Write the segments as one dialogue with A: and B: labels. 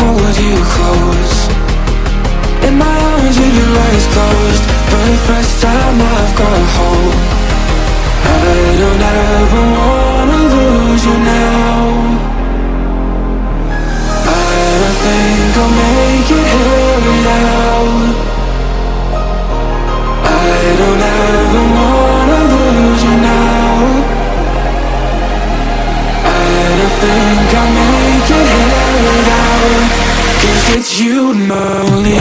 A: hold you close in my arms with your eyes closed. For the first time I've got hope. I don't ever wanna lose you now. I don't think I'll make it here without. I don't ever wanna lose you now. I don't think I'll make it here without. 'Cause it's you and only.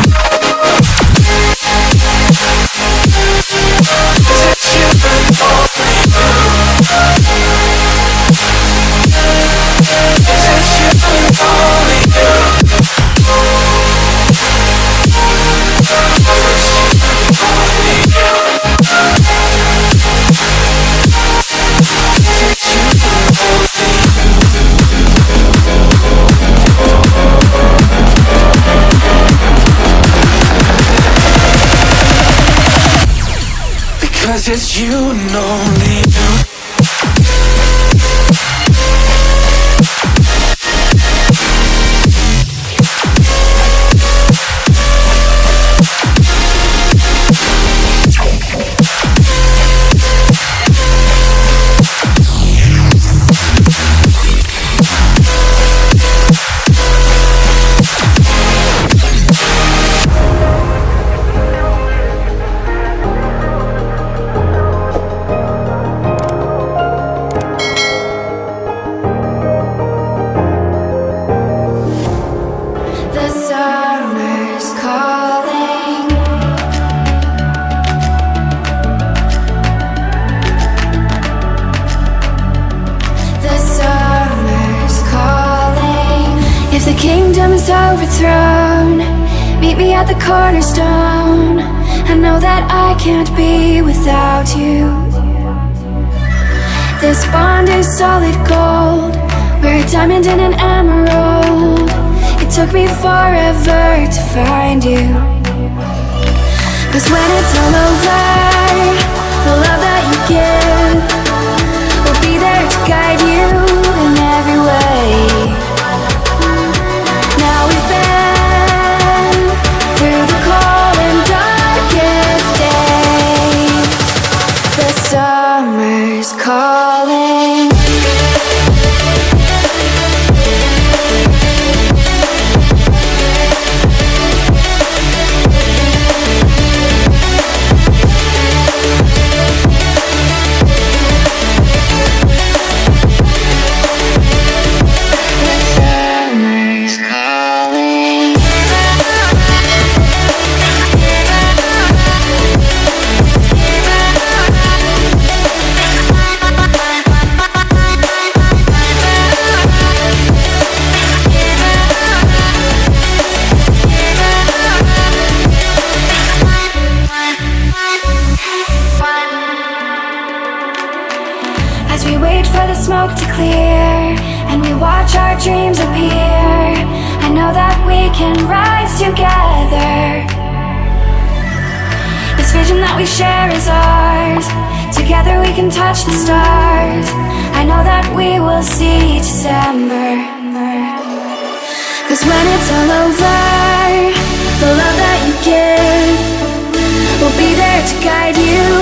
A: Because it's you and only you.
B: If the kingdom is overthrown, meet me at the cornerstone. I know that I can't be without you. This bond is solid gold. We're a diamond and an emerald. It took me forever to find you. 'Cause when it's all over, the love that you give will be there to guide you in every way. Summer's calling. As we wait for the smoke to clear and we watch our dreams appear, I know that we can rise together. This vision that we share is ours. Together we can touch the stars. I know that we will see December. 'Cause when it's all over, the love that you give will be there to guide you